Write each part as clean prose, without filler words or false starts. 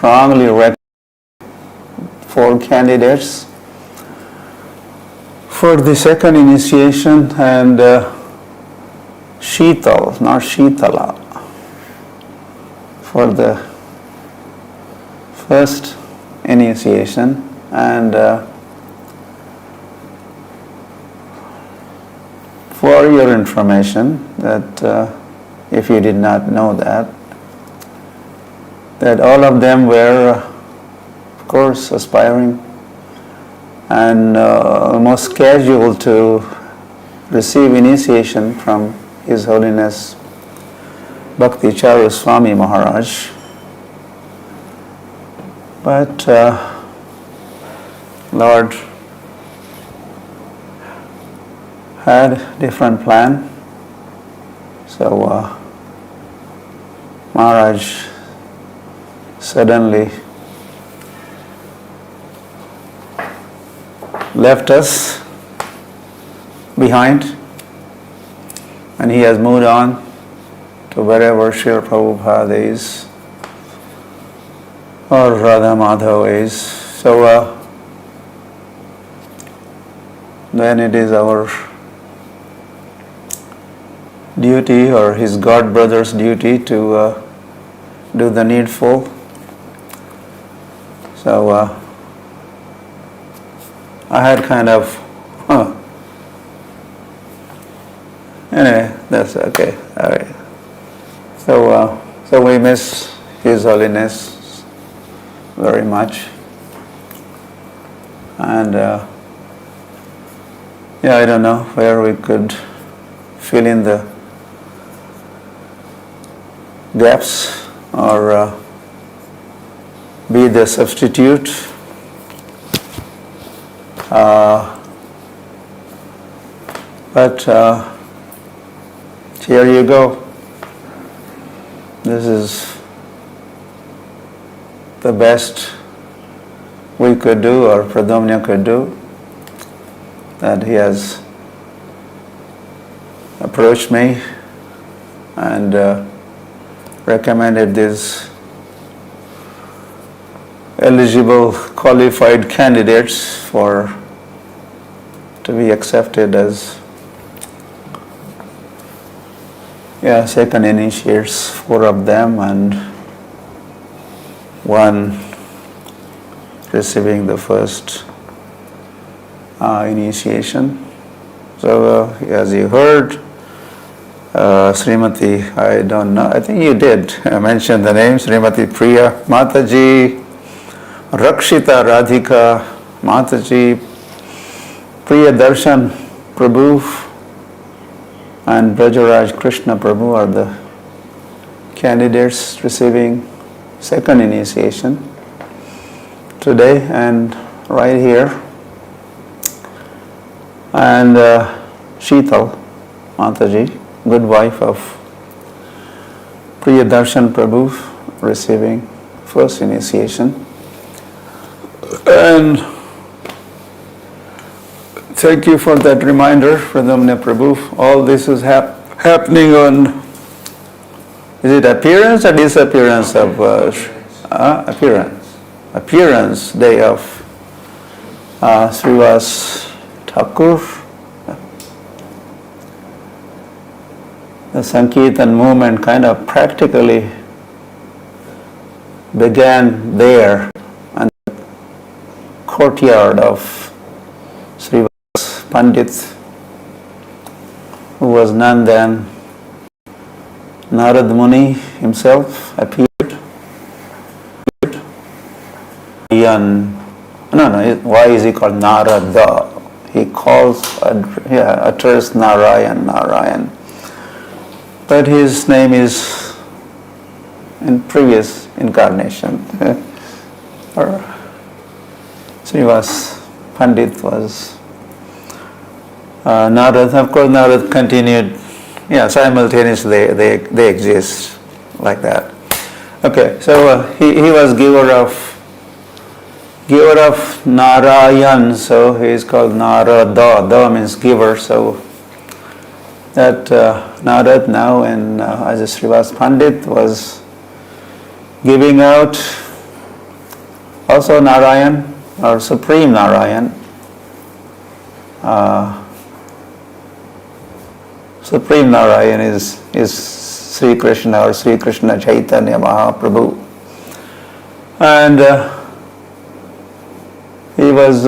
strongly recommend 4 candidates for the second initiation, and Sheetal, not Sheetala, for the first initiation. And for your information, that if you did not know that all of them were, of course, aspiring and most casual to receive initiation from His Holiness Bhakti Swami Maharaj. But Lord had a different plan. So Maharaj suddenly left us behind, and he has moved on to wherever Srila Prabhupada is or Radha Madhava is. So then it is our duty, or his god brother's duty, to do the needful. So I had kind of, anyway, that's okay. All right. So we miss His Holiness very much, and yeah, I don't know where we could fill in the gaps or be the substitute. But here you go. This is the best we could do, or Pradhamya could do, that he has approached me and recommended these eligible, qualified candidates to be accepted as second initiates, 4 of them, and 1 receiving the first initiation. So as you heard, Srimati, I don't know, I think you did mention the name, Srimati Priya Mataji, Rakshita Radhika Mataji, Priya Darshan Prabhu, and Brajaraj Krishna Prabhu are the candidates receiving second initiation today and right here. And Sheetal Mataji, good wife of Priya Darshan Prabhu, receiving first initiation. And thank you for that reminder, Pradhamya Prabhu. All this is happening on, is it appearance or disappearance of appearance day of Srivas Thakur. The Sankirtan movement kind of practically began there, in the courtyard of Srivas Pandit, who was none than Narad Muni himself appeared. Why is he called Narada? He utters Narayan. But his name is in previous incarnation. Or Srivas Pandit was Narad. Of course, Narad continued. Simultaneously they exist like that. Okay, so he was giver of Narayan, so he is called Narada. Da means giver, so that Narad now, and as a Srivas Pandit, was giving out also Narayan or Supreme Narayan. Supreme Narayan is Sri Krishna or Sri Krishna Chaitanya Mahaprabhu. And he was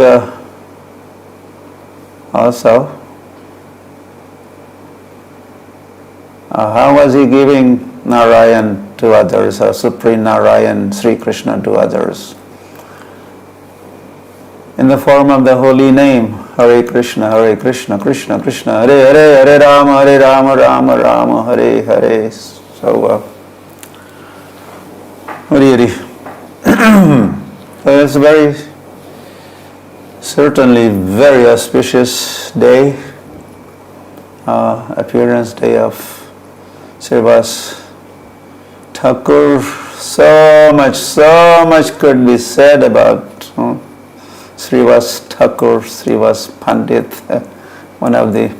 also, how was he giving Narayan to others, or Supreme Narayan, Sri Krishna to others? In the form of the holy name, Hare Krishna, Krishna Krishna, Hare Hare, Hare Rama, Rama Rama, Hare Hare. So, Hare Hare. So it's certainly very auspicious day, appearance day of Srivas Thakur. So much could be said about Srivas Thakur, Srivas Pandit, one of the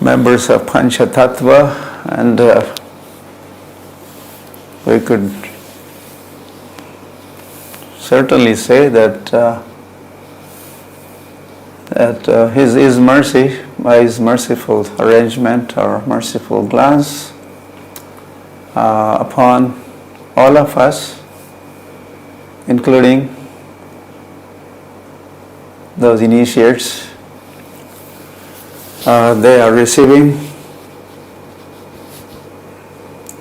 members of Pancha Tattva, and we could certainly say that his mercy, by his merciful arrangement or merciful glance upon all of us, including those initiates, they are receiving.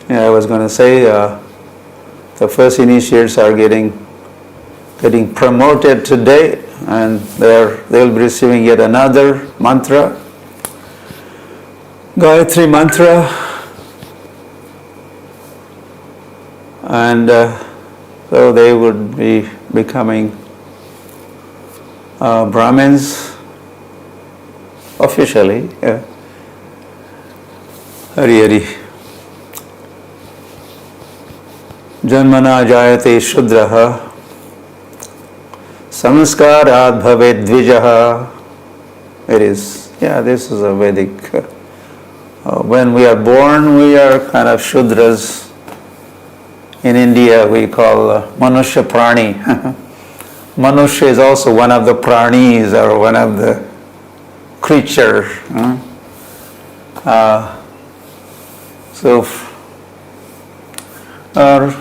I was going to say the first initiates are getting promoted today, and they'll be receiving yet another mantra, Gayatri Mantra, and so they would be becoming Brahmins officially. Hari Hari. Janmana jayate shudraha samskarat bhavet dvijaha. It is, this is a Vedic. When we are born, we are kind of Shudras. In India, we call Manusya Prani. Manusya is also one of the pranis, or one of the creature. So, our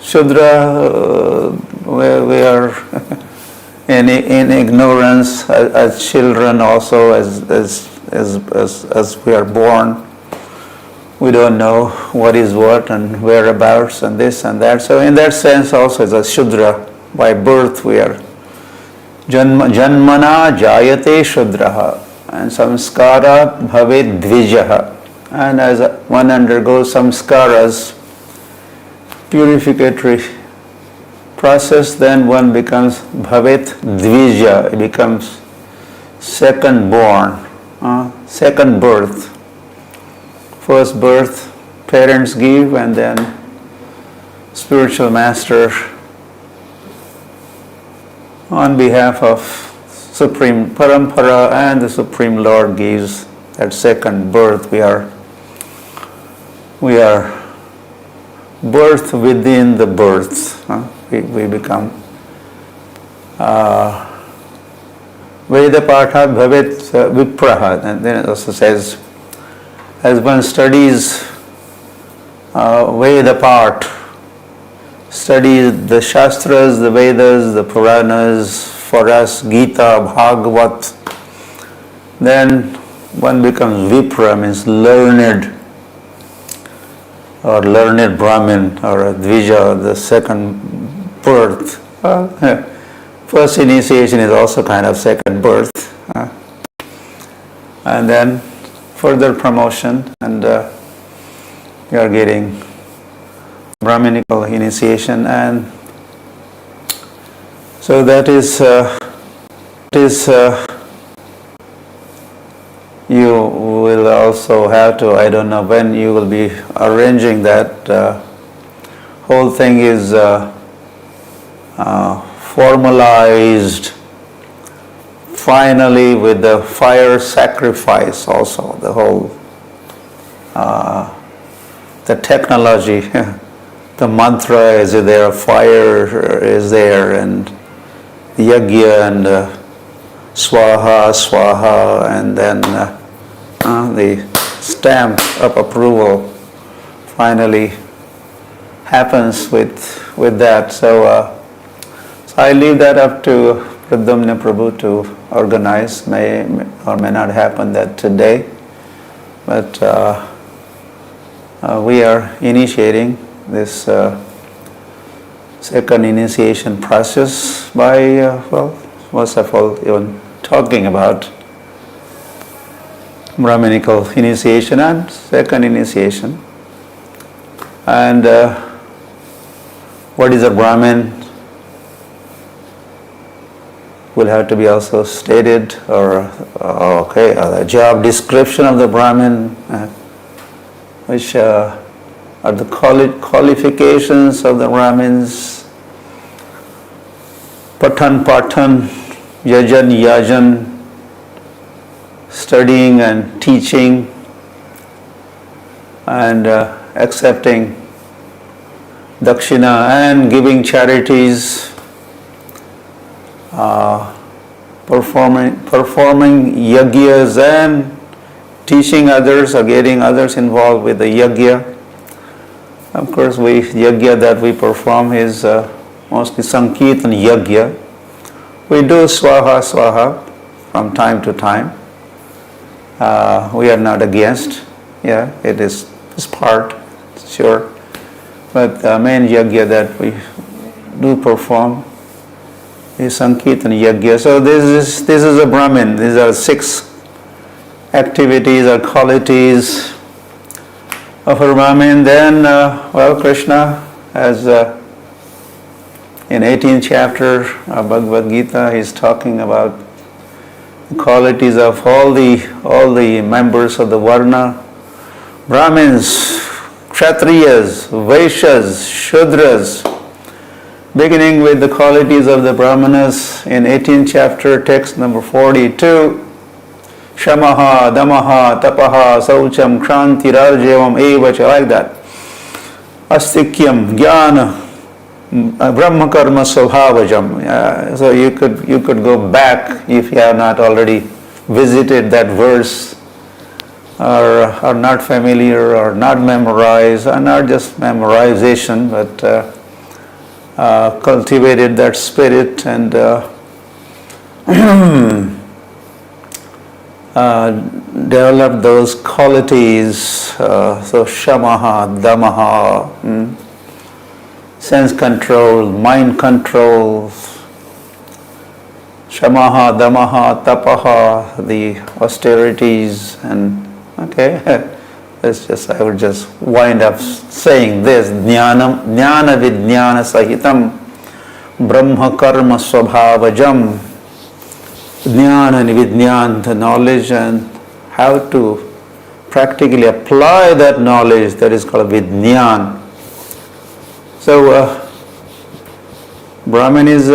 Shudra, we are in ignorance as children, also as we are born. We don't know what is what and whereabouts and this and that. So in that sense also as a Shudra, by birth we are Janmana jayate Shudraha and samskara bhavet dvijaha. And as one undergoes samskaras, purificatory process, then one becomes bhavet dvija, it becomes second born, second birth. First birth, parents give, and then spiritual master on behalf of Supreme Parampara and the Supreme Lord gives that second birth. We are birth within the birth. We become Veda Patha Bhavet Vipraha. And then it also says, as one studies Veda part, studies the Shastras, the Vedas, the Puranas, for us Gita, Bhagavat, then one becomes Vipra, means learned, or learned Brahmin, or a Dvija, the second birth. First initiation is also kind of second birth. And then further promotion, and you are getting Brahminical initiation, and so that is you will also have to, I don't know when you will be arranging that. Whole thing is formalized finally with the fire sacrifice also, the whole the technology the mantra is there, fire is there, and yajna and swaha, swaha, and then the stamp of approval finally happens with that. So I leave that up to Pradyumna Prabhu to organize. May or may not happen that today, but we are initiating this second initiation process by, first of all, even talking about Brahminical initiation and second initiation. And what is a Brahmin will have to be also stated, or the job description of the Brahmin, which are the qualifications of the Brahmins, patan, yajan, studying and teaching and accepting dakshina and giving charities, performing yajnas and teaching others or getting others involved with the yajna. Of course, yajna that we perform is mostly Sankirtan yajna. We do swaha from time to time. We are not against. It is part, sure. But the main yajna that we do perform is Sankirtan yajna. So this is a Brahmin. These are 6 activities or qualities of a Brahmin. Then, Krishna has in 18th chapter of Bhagavad Gita, he's talking about the qualities of all the members of the Varna: Brahmins, Kshatriyas, Vaishyas, Shudras, beginning with the qualities of the Brahmanas in 18th chapter, text number 42. Shamaha, Damaha, Tapaha, Saucham, Kranti, Rajavam, Evacha, like that. Astikyam, Jnana, Brahma Karma Svabhavajam. So you could go back if you have not already visited that verse, or are not familiar, or not memorized, or not just memorization, but cultivated that spirit and develop those qualities. So Shamaha, Damaha, sense control, mind control, Shamaha, Damaha, Tapaha, the austerities, and I would just wind up saying this: Jnana Vijnana Sahitam Brahma Karma Svabhavajam. Jnana and Vijnana, the knowledge, and how to practically apply that knowledge, that is called Vijnana. So Brahmin is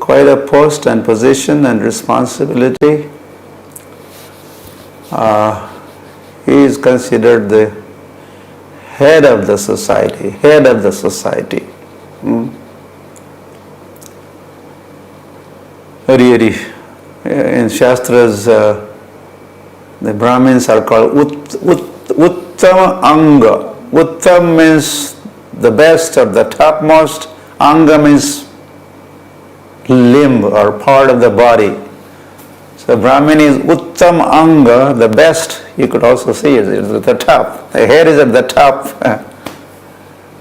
quite a post and position and responsibility. He is considered the head of the society. In Shastras, the Brahmins are called Uttama Anga. Uttam means the best or the topmost. Anga means limb or part of the body. So Brahmin is Uttam Anga, the best. You could also see it is at the top. The head is at the top.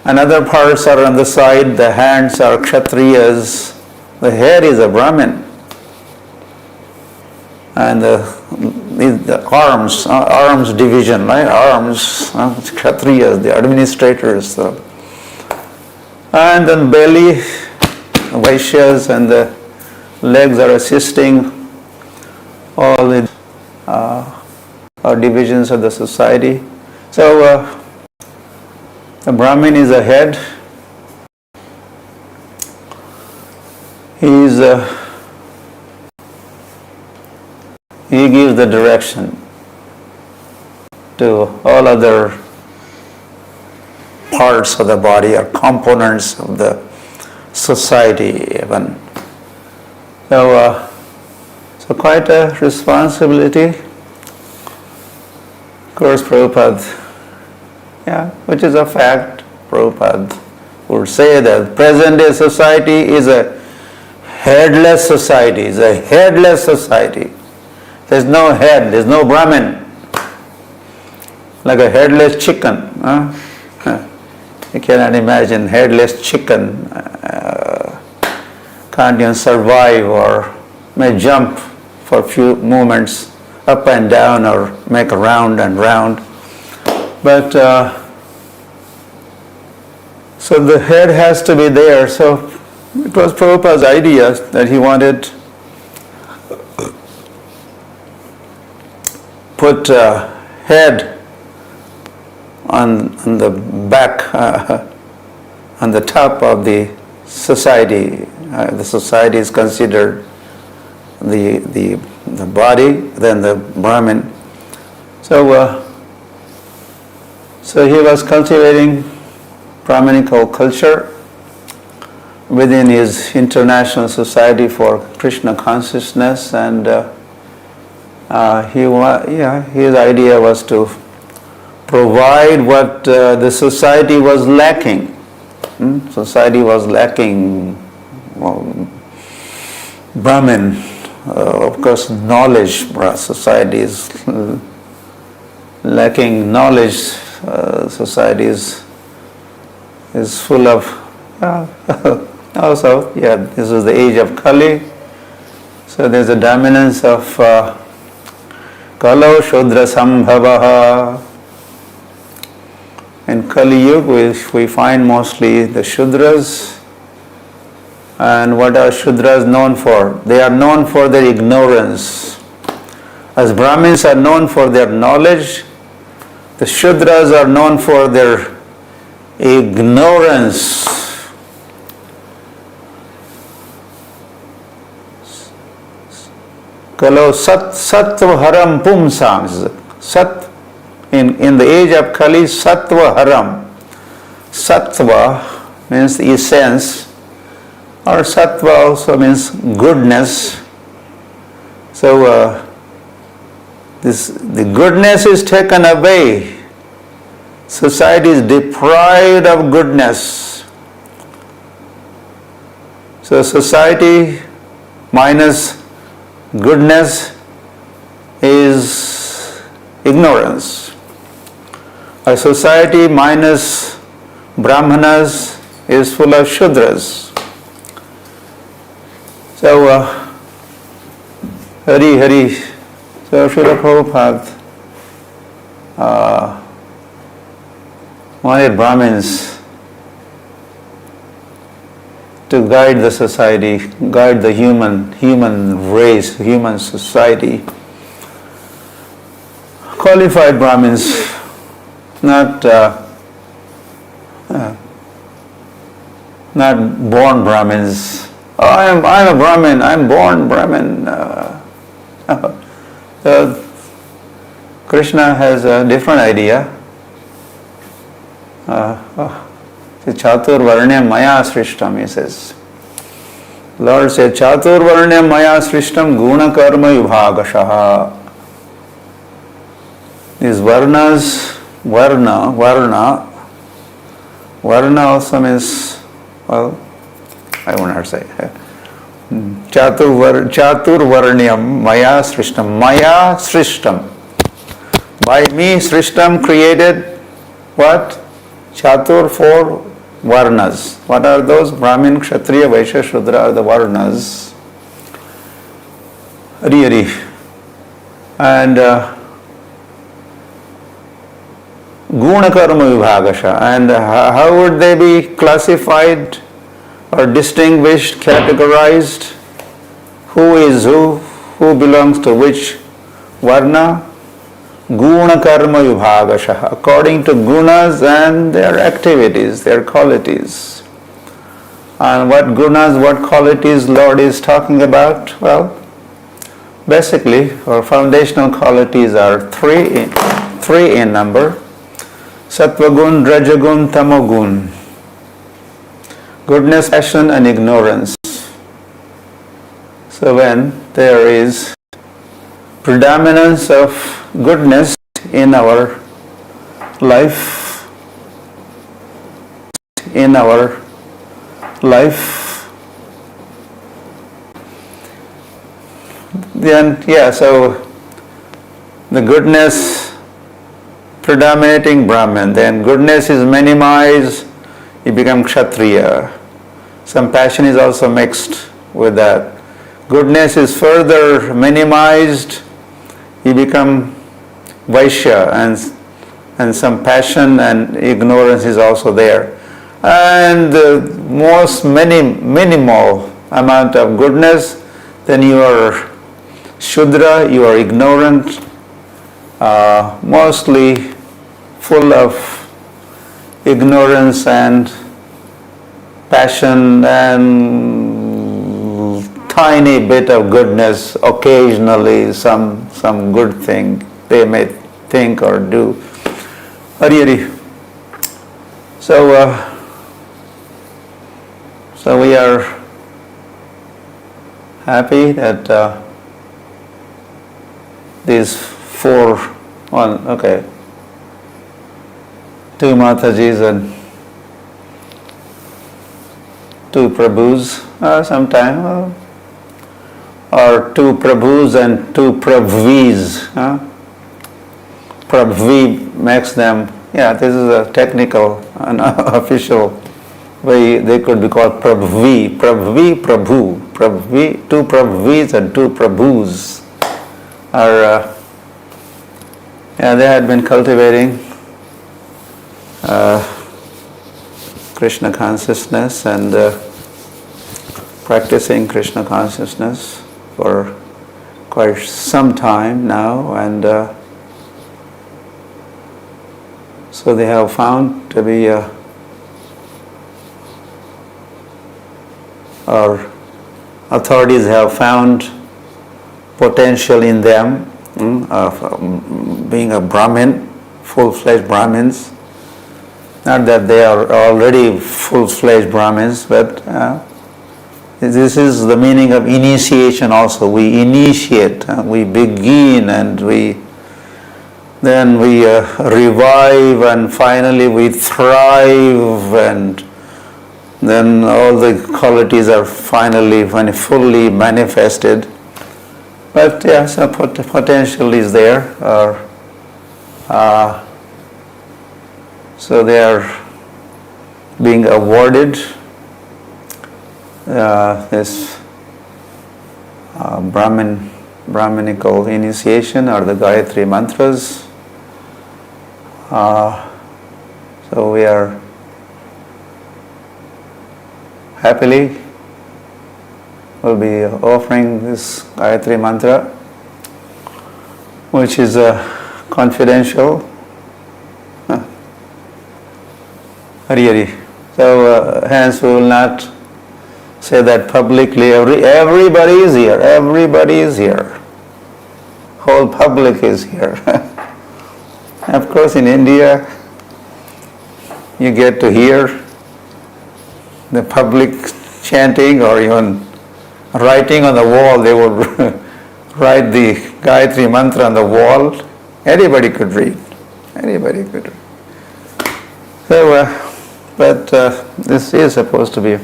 And other parts are on the side. The hands are Kshatriyas. The head is a Brahmin. And the arms division, right? Arms, Kshatriyas, the administrators. And then belly, Vaishyas, and the legs are assisting all the divisions of the society. So the Brahmin is a head. He gives the direction to all other parts of the body or components of the society even. So quite a responsibility. Of course, Prabhupada, which is a fact, Prabhupada would say that present day society is a headless society, There's no head, there's no Brahmin. Like a headless chicken. You cannot imagine headless chicken can't even survive or may jump for a few moments up and down or make a round and round. But so the head has to be there. So it was Prabhupada's idea that he wanted put head on the back, on the top of the society. The society is considered the body, then the Brahmin. So he was cultivating Brahminical culture within his International Society for Krishna Consciousness, and his idea was to provide what the society was lacking. Society was lacking Brahmin, of course, knowledge. Society is lacking knowledge. Society is full of also, this is the age of Kali. So there's a dominance of Kalo Shudra Sambhavaha. In Kali Yuga, we find mostly the Shudras. And what are Shudras known for? They are known for their ignorance. As Brahmins are known for their knowledge, the Shudras are known for their ignorance. Kalo sattva haram pumsam. Sat, in the age of Kali, sattva haram. Sattva means essence, or sattva also means goodness. So the goodness is taken away. Society is deprived of goodness. So society minus goodness is ignorance. A society minus Brahmanas is full of Shudras. So, Hari. So, Srila Prabhupada wanted Brahmins to guide the society, guide the human race, human society. Qualified Brahmins, not born Brahmins. Oh, I'm a Brahmin. I'm born Brahmin. Krishna has a different idea. Chatur varnyam maya srishtam, he says. Lord said, Chatur varnyam maya srishtam guna karma vibhagashaha. These varnas, varna also means, well, I will not say. Chatur varnyam maya srishtam. By me srishtam created what? Chatur, four varnas. What are those? Brahmin, Kshatriya, Vaishya, Shudra are the varnas. Hari. And guna karma vibhagasha. And how would they be classified or distinguished, categorized? Who is who? Who belongs to which varna? Guna karma vibhagasha, according to gunas and their activities, their qualities. And what gunas, what qualities Lord is talking about? Well, basically our foundational qualities are three in number. Sattvagun, Rajagun, Tamogun. Goodness, passion and ignorance. So when there is predominance of goodness in our life, then so the goodness predominating Brahman, then goodness is minimized, you become Kshatriya. Some passion is also mixed with that. Goodness is further minimized, you become Vaishya, and some passion and ignorance is also there. And the minimal amount of goodness, then you are Shudra, you are ignorant, mostly full of ignorance and passion and tiny bit of goodness, occasionally some good thing they may think or do. Hari. So we are happy that these two Matajis and two Prabhus sometime, or two Prabhus and two Prabhvis. Prabhvi makes them, this is a technical and official way, they could be called Prabhvi, Prabhu. Prabhvi, two Prabhvis and two Prabhus are, they had been cultivating Krishna consciousness and practicing Krishna consciousness for quite some time now, and so they have found to be or authorities have found potential in them of being a Brahmin, full-fledged Brahmins. Not that they are already full-fledged Brahmins, but this is the meaning of initiation also. We initiate, we begin, and then we revive, and finally we thrive, and then all the qualities are finally fully manifested. But some potential is there. So they are being awarded this Brahminical initiation, or the Gayatri Mantras. So we are happily will be offering this Gayatri Mantra, which is confidential. Hari. So hence we will not say that publicly. Everybody is here. Everybody is here. Whole public is here. Of course, in India, you get to hear the public chanting, or even writing on the wall. They would write the Gayatri Mantra on the wall. Anybody could read. Anybody could read. So, but this is supposed to be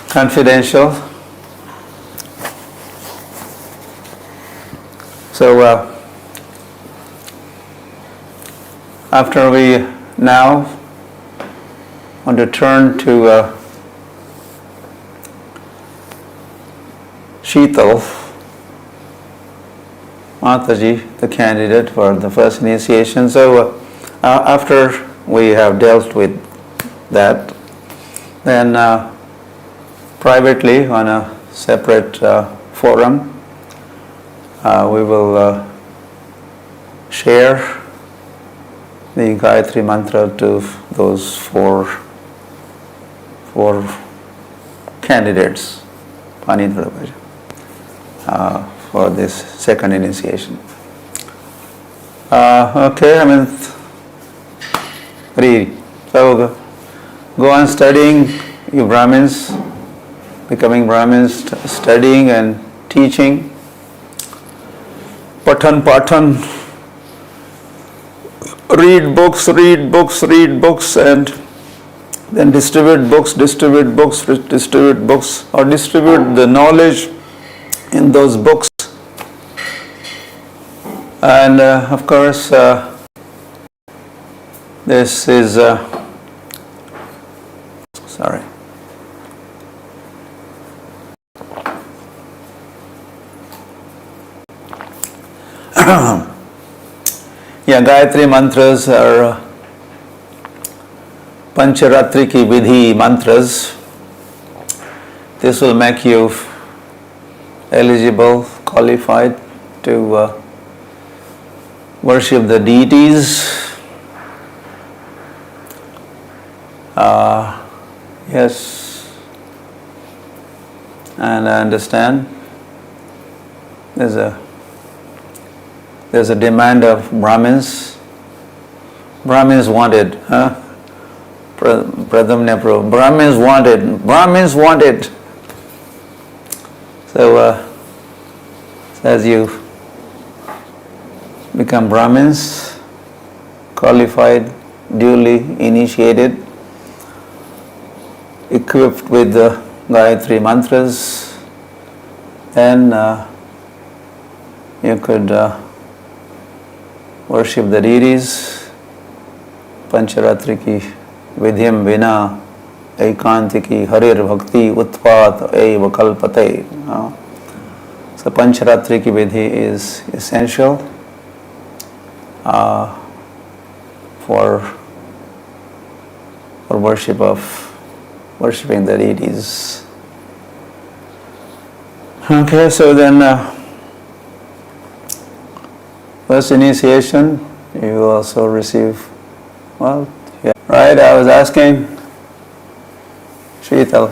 confidential. So after we now want to turn to Sheetal Mataji, the candidate for the first initiation. So after we have dealt with that, then privately on a separate forum, we will share the Gayatri Mantra to those four candidates for this second initiation. Okay, read. So go on studying, you Brahmins, becoming Brahmins, studying and teaching. Patan, read books, and then distribute books, or distribute the knowledge in those books. And of course, this is, sorry. Yeah, Gayatri mantras are Pancharatri ki Vidhi mantras. This will make you eligible, qualified to worship the deities. Yes, and I understand there's a demand of Brahmins. Brahmins wanted, huh? Brahmans wanted. So as you become Brahmins, qualified, duly initiated, equipped with the Gayatri mantras, then you could worship the deities. Pancharatri ki vidhyam vina ekantiki harir bhakti utpat eva kalpate. So Pancharatri ki vidhi is essential for worshipping the deities. Okay, so then first initiation, you also receive, well, yeah. Right, I was asking Sheetal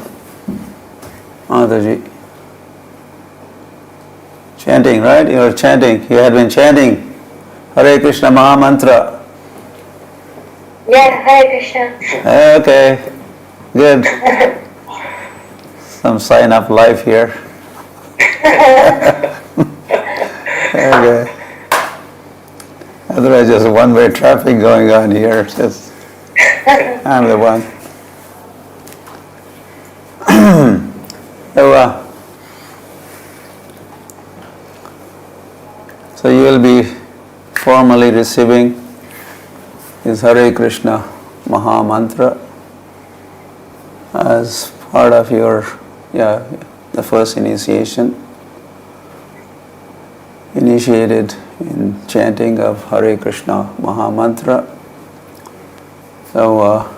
Mataji, chanting, right? You were chanting, you had been chanting Hare Krishna Maha Mantra. Yes, Hare Krishna. Okay, good. Some sign of life here. Okay. Otherwise, just one-way traffic going on here. Just, I'm the one. So you will be formally receiving this Hare Krishna Maha Mantra as part of your, the first initiation. Initiated in chanting of Hare Krishna Maha Mantra. So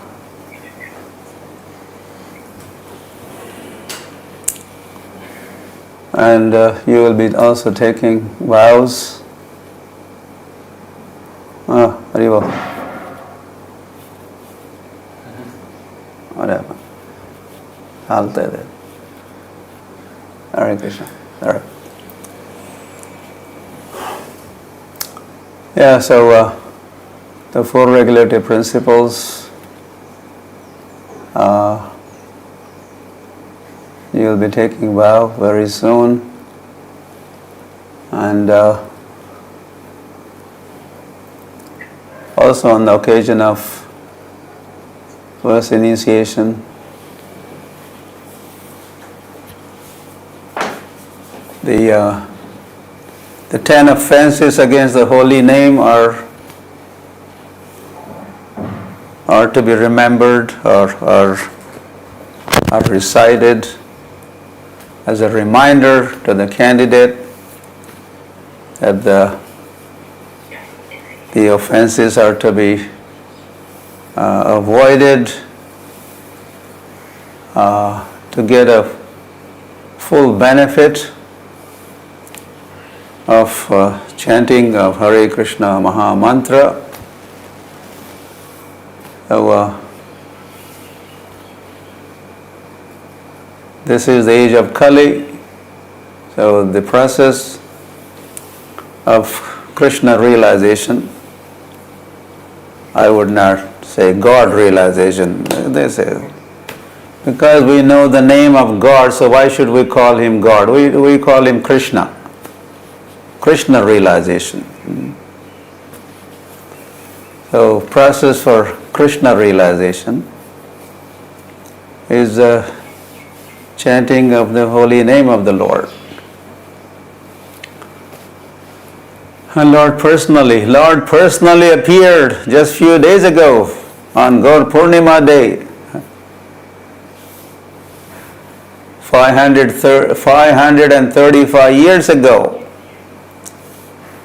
and you will be also taking vows. Haribo. What happened? Halte there. Hare Krishna. All right. Yeah, so the four regulative principles, you will be taking vow very soon, and also on the occasion of first initiation, the 10 offenses against the holy name are to be remembered or recited as a reminder to the candidate that the offenses are to be avoided to get a full benefit of chanting of Hare Krishna Maha Mantra. So, this is the age of Kali, so the process of Krishna realization. I would not say God realization. They say, because we know the name of God, so why should we call him God? We call him Krishna. Krishna realization. So process for Krishna realization is the chanting of the holy name of the Lord. And Lord personally appeared just few days ago on Gaur Purnima day, 535 years ago.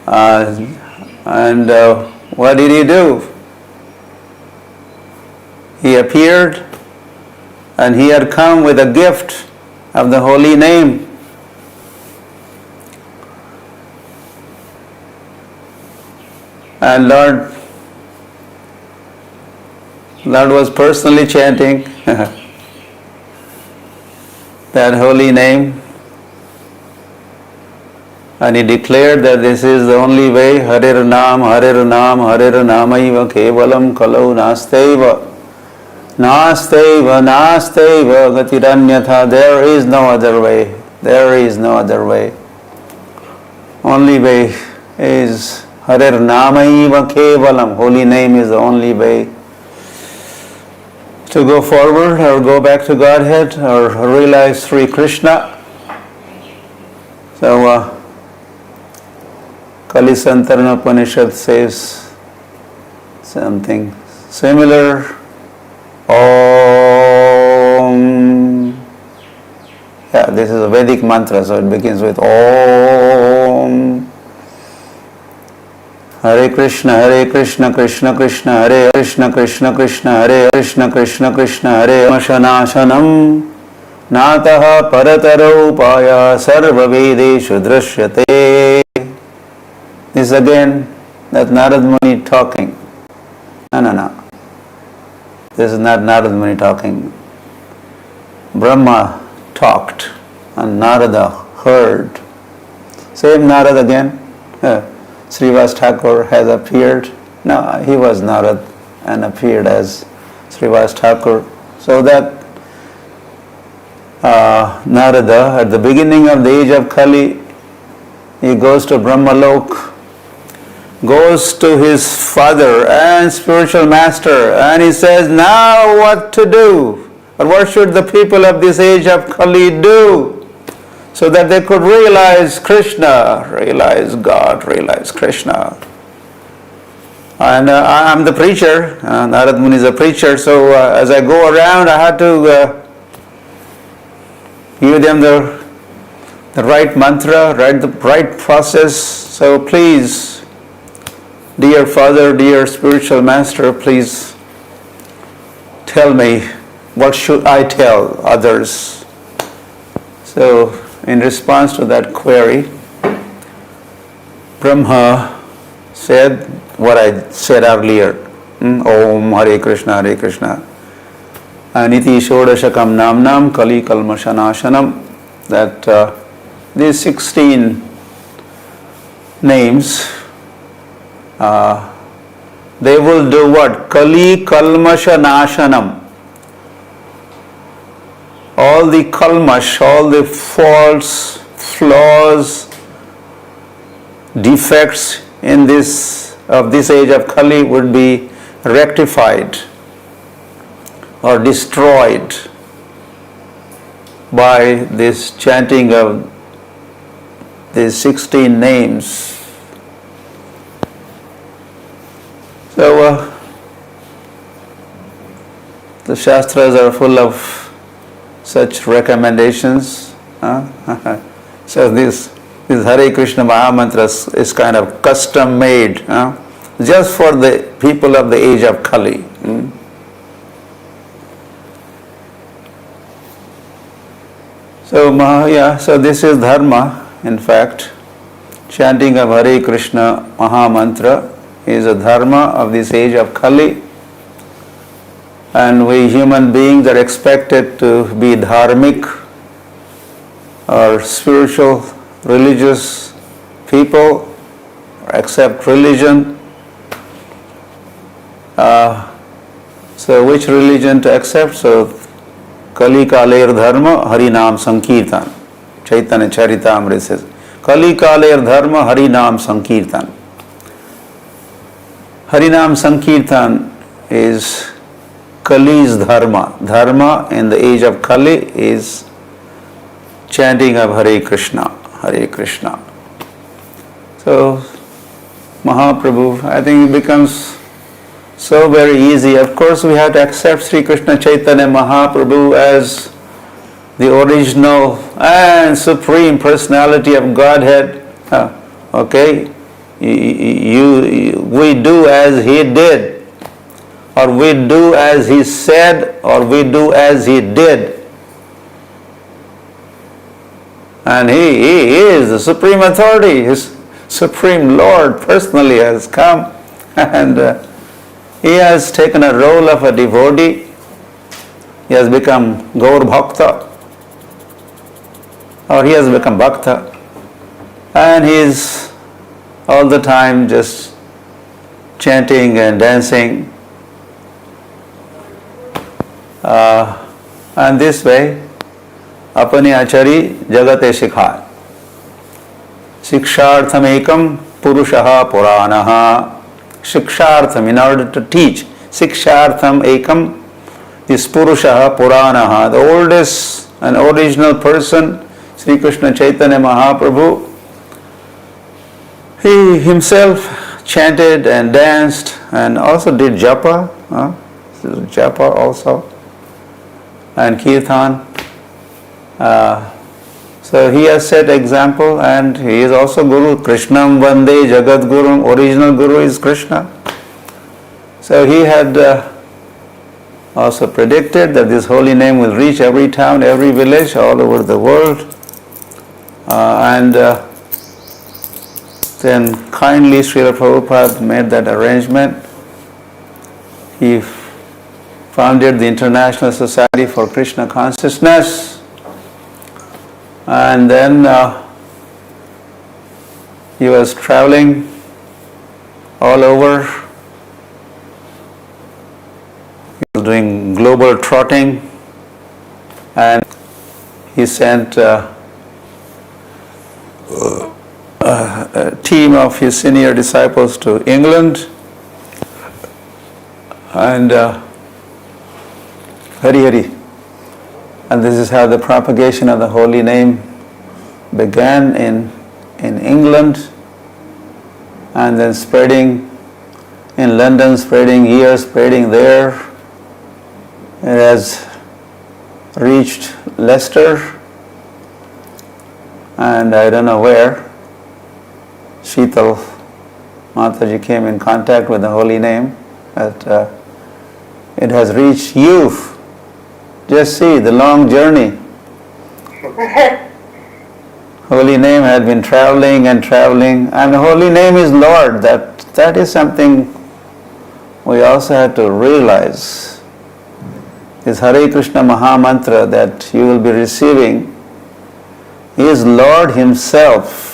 And what did he do? He appeared and he had come with a gift of the holy name. And Lord was personally chanting that holy name, and he declared that this is the only way. Harir Nam, Harir Nam, Harir Namaiva Kevalam Kalau Nasteva Nasteva Nasteva Gatiranyatha. There is no other way. There is no other way. Only way is Harir Namaiva Kevalam. Holy name is the only way to go forward or go back to Godhead or realize Sri Krishna. So Kali Santarana Upanishad says something similar. Om. Yeah, this is a Vedic mantra, so it begins with Om. Hare Krishna, Krishna Krishna, Hare Krishna, Krishna Krishna, Hare Krishna, Krishna Krishna, Hare Mashanashanam Nataha Parataro Upaya Sarva Vedeshu Drishyate. This again, that Narad Muni talking. No. This is not Narad Muni talking. Brahma talked and Narada heard. Same Narad again. Srivas Thakur has appeared. No, he was Narad and appeared as Srivas Thakur. So that Narada, at the beginning of the age of Kali, he goes to Brahmalok, goes to his father and spiritual master, and he says, now what to do? Or what should the people of this age of Kali do? So that they could realize Krishna, realize God, realize Krishna. And I'm the preacher, Narad Muni is a preacher, so as I go around, I had to give them the right mantra, the right process. So please, dear Father, dear spiritual master, please tell me, what should I tell others? So, in response to that query, Brahma said what I said earlier. Om Hare Krishna, Hare Krishna. Aniti Shodashakam Namnam Kali Kalmashanashanam. That these 16 names, they will do what? Kali Kalmashanashanam. All the kalmash, all the faults, flaws, defects in this age of Kali would be rectified or destroyed by this chanting of these 16 names. So the Shastras are full of such recommendations. So this Hare Krishna Mahamantra is kind of custom made just for the people of the age of Kali. So this is dharma. In fact, chanting of Hare Krishna Mahamantra is a dharma of this age of Kali. And we human beings are expected to be dharmic or spiritual, religious people, accept religion. So which religion to accept? So Kali Kaler Dharma Harinam Sankirtan. Chaitanya Charitamrita says, Kali Kaler Dharma Harinam Sankirtan. Harinam Sankirtan is Kali's dharma. Dharma in the age of Kali is chanting of Hare Krishna, Hare Krishna. So Mahaprabhu, I think it becomes so very easy. Of course we have to accept Sri Krishna Chaitanya Mahaprabhu as the original and supreme personality of Godhead. Okay? We do as he did, or we do as he said, or we do as he did. And he is the supreme authority. His supreme Lord personally has come and he has taken a role of a devotee. He has become Gaur Bhakta, or he has become Bhakta, and he is all the time just chanting and dancing. And this way, apani achari jagate shikhar. Shikshartham ekam purushaha puranaha. Shikshartham, in order to teach. Shikshartham ekam is purushaha puranaha. The oldest and original person, Sri Krishna Chaitanya Mahaprabhu, he himself chanted and danced and also did japa. Japa also. And kirtan. So he has set example, and he is also Guru. Krishnam Vande Jagat Guru. Original Guru is Krishna. So he had also predicted that this holy name will reach every town, every village, all over the world. And then kindly Srila Prabhupada made that arrangement. He founded the International Society for Krishna Consciousness, and then he was traveling all over. He was doing global trotting, and he sent a team of his senior disciples to England, and Hari Hari. And this is how the propagation of the holy name began in England, and then spreading in London, spreading here, spreading there. It has reached Leicester, and I don't know where. Sheetal Mataji came in contact with the holy name, but it has reached you. Just see the long journey. Holy name had been traveling and traveling, and the holy name is Lord. That is something we also have to realize. This Hare Krishna Maha Mantra that you will be receiving is Lord Himself.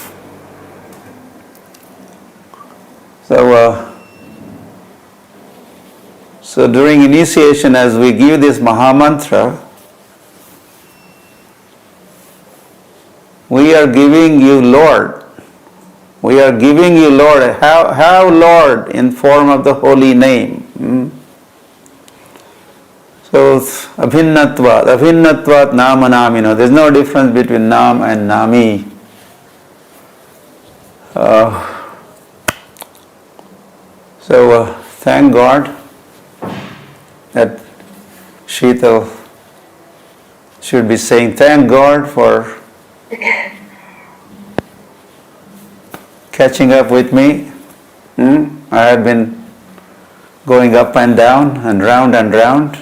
So during initiation, as we give this Maha Mantra, we are giving you Lord. We are giving you Lord. How Lord? In form of the holy name. So abhinnatvat nama namino. There is no difference between nam and nami. Thank God that Sheetal should be saying, thank God for catching up with me. I had been going up and down and round and round.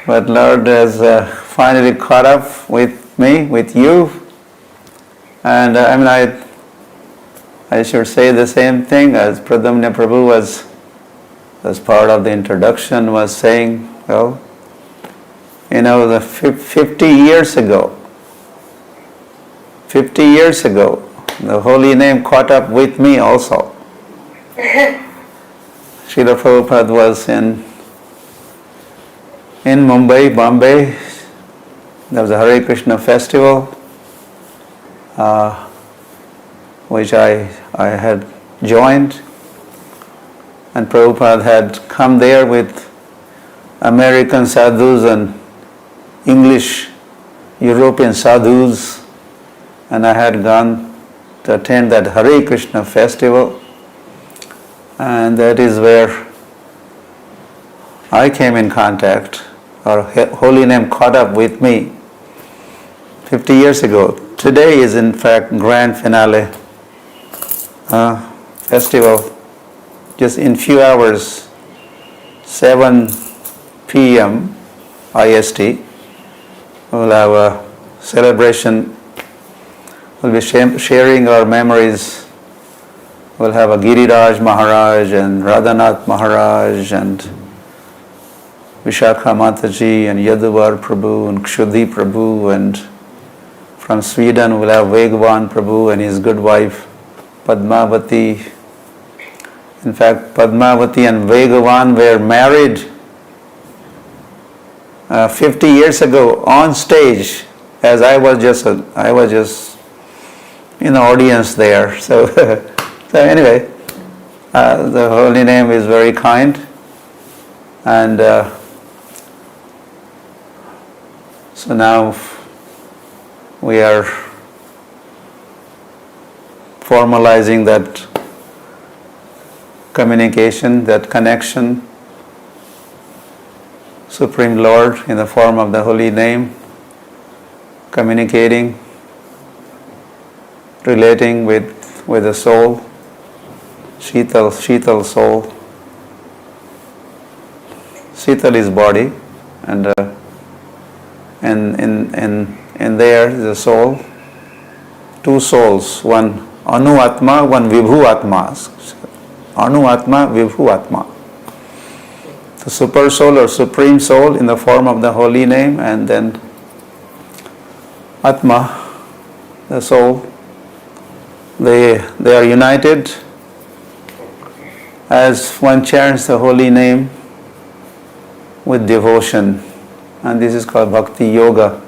But Lord has finally caught up with me, with you. And I should say the same thing as Pradhamya Prabhu was, as part of the introduction, was saying, well, the 50 years ago, the holy name caught up with me also. Srila Prabhupada was in Mumbai, Bombay. There was a Hare Krishna festival, which I had joined, and Prabhupada had come there with American sadhus and English European sadhus, and I had gone to attend that Hare Krishna festival, and that is where I came in contact, or holy name caught up with me 50 years ago. Today is in fact grand finale festival. Just in few hours, 7 p.m. IST, we'll have a celebration. We'll be sharing our memories. We'll have a Giriraj Maharaj and Radhanath Maharaj and Vishakha Mataji and Yaduvar Prabhu and Kshuddhi Prabhu, and from Sweden we'll have Vegavan Prabhu and his good wife Padmavati. In fact, Padmavati and Vegavan were married 50 years ago on stage, as I was just in the audience there. So, so anyway, the holy name is very kind, and so now we are formalizing that communication, that connection. Supreme Lord in the form of the holy name, communicating, relating with the soul, Sheetal soul. Sheetal is body, and in there is the soul, two souls, one Anu Atma, one Vibhu Atma. Anu Atma, Vibhu Atma. The super soul or supreme soul in the form of the holy name, and then Atma, the soul. They are united as one chants the holy name with devotion, and this is called Bhakti Yoga.